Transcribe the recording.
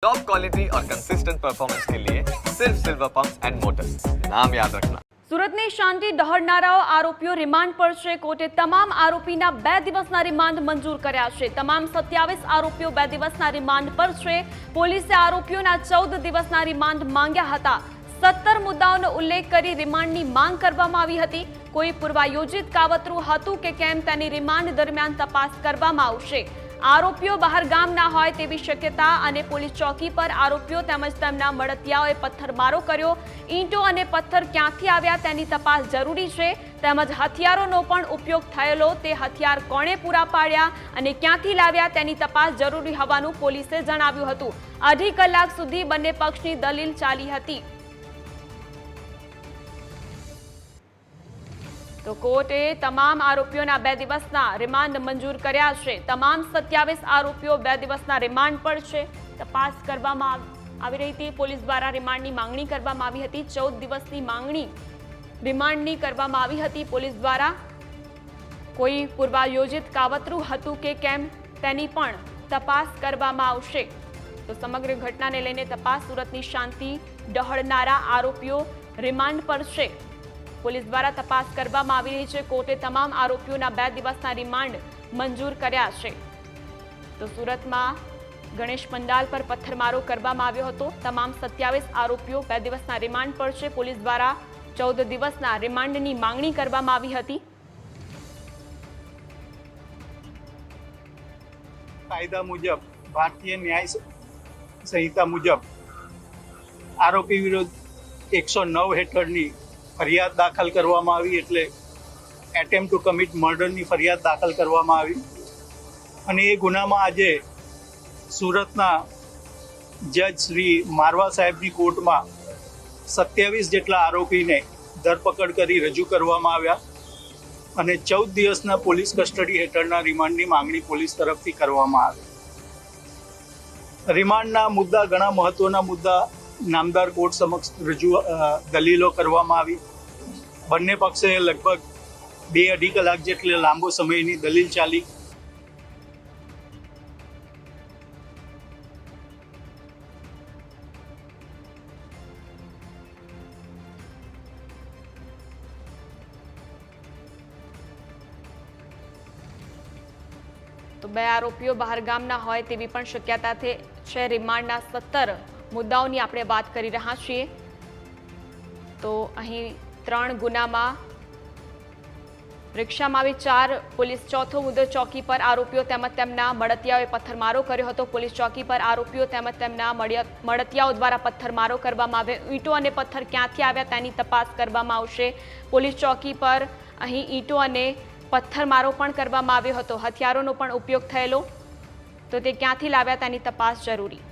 Top quality और consistent performance के लिए सिर्फ सिल्वर पंप्स एंड मोटर्स, नाम याद रखना। સુરતની શાંતિ દહડનારાઓ આરોપીઓ રિમાન્ડ પર છે। કોર્ટે તમામ આરોપીના 2 દિવસના રિમાન્ડ મંજૂર કર્યા છે। તમામ 27 આરોપીઓ 2 દિવસના રિમાન્ડ પર છે। પોલીસે આરોપીઓના 14 દિવસના રિમાન્ડ માંગ્યા હતા। 17 મુદ્દાઓનો ઉલ્લેખ કરી રિમાન્ડની માંગ કરવામાં આવી હતી। કોઈ પૂર્વાયોજિત કાવતરું હતું કે કેમ તેની રિમાન્ડ દરમિયાન તપાસ કરવામાં આવશે। આરોપીઓ બહાર ગામના હોય તેવી શક્યતા અને પોલીસ ચોકી પર આરોપીઓ તેમજ તેમના મળતિયાઓએ પથ્થરમારો કર્યો। ઈંટો અને પથ્થર ક્યાંથી આવ્યા તેની તપાસ જરૂરી છે। તેમજ હથિયારોનો પણ ઉપયોગ થયેલો, તે હથિયાર કોણે પૂરા પાડ્યા અને ક્યાંથી લાવ્યા તેની તપાસ જરૂરી હોવાનું પોલીસે જણાવ્યું હતું। 2.5 કલાક સુધી બંને પક્ષની દલીલ ચાલી હતી। તો કોર્ટે તમામ આરોપીઓના 2 દિવસના રિમાન્ડ મંજૂર કર્યા છે। તમામ 27 આરોપીઓ 2 દિવસના રિમાન્ડ પર છે। તપાસ કરવામાં આવી રહી હતી। પોલીસ દ્વારા રિમાન્ડની માંગણી કરવામાં આવી હતી। 14 દિવસની માંગણી રિમાન્ડની કરવામાં આવી હતી પોલીસ દ્વારા। કોઈ પૂર્વાયોજિત કાવતરું હતું કે કેમ તેની પણ તપાસ કરવામાં આવશે। તો સમગ્ર ઘટનાને લઈને તપાસ સુરતની શાંતિ દહડનારા આરોપીઓ રિમાન્ડ પર છે। પોલીસ દ્વારા તપાસ કરવામાં આવી રહી છે। કોર્ટે તમામ આરોપીઓના 2 દિવસના રિમાન્ડ મંજૂર કર્યા છે। તો સુરતમાં ગણેશ પંડાલ પર પથ્થરમારો કરવામાં આવ્યો હતો। તમામ 27 આરોપીઓ 2 દિવસના રિમાન્ડ પર છે। પોલીસ દ્વારા 14 દિવસના રિમાન્ડની માંગણી કરવામાં આવી હતી। કાયદા મુજબ ભારતીય ન્યાય સંહિતા મુજબ આરોપી વિરુદ્ધ 109 હેઠળની ફરિયાદ દાખલ કરવામાં આવી, એટલે એટેમ્પ્ટ ટુ કમિટ મર્ડરની ફરિયાદ દાખલ કરવામાં આવી। અને એ ગુનામાં આજે સુરતના જજ શ્રી મારવા સાહેબની કોર્ટમાં 27 જેટલા આરોપીને ધરપકડ કરી રજૂ કરવામાં આવ્યા અને 14 દિવસના પોલીસ કસ્ટડી હેઠળના રિમાન્ડની માંગણી પોલીસ તરફથી કરવામાં આવી। રિમાન્ડના મુદ્દા, ઘણા મહત્વના મુદ્દા નામદાર કોર્ટ સમક્ષ દલીલો કરવામાં આવી। બંને પક્ષે લગભગ 2.5 કલાક જેટલે લાંબો સમયની દલીલ ચાલી। તો 2 આરોપીઓ બહાર ગામના હોય તેવી પણ શક્યતા છે। રિમાન્ડના 17 મુદ્દાઓની આપણે વાત કરી રહ્યા છીએ। તો અહીં 3 ગુનામાં રિક્ષામાં આવી 4 પોલીસ, ચોથો મુદ્દો ચોકી પર આરોપીઓ તેમજ તેમના મળતિયાઓએ પથ્થરમારો કર્યો હતો। પોલીસ ચોકી પર આરોપીઓ તેમજ તેમના મળતિયાઓ દ્વારા પથ્થરમારો કરવામાં આવ્યો। ઈંટો અને પથ્થર ક્યાંથી આવ્યા તેની તપાસ કરવામાં આવશે। પોલીસ ચોકી પર અહીં ઈંટો અને પથ્થરમારો પણ કરવામાં આવ્યો હતો। હથિયારોનો પણ ઉપયોગ થયેલો, તો તે ક્યાંથી લાવ્યા તેની તપાસ જરૂરી।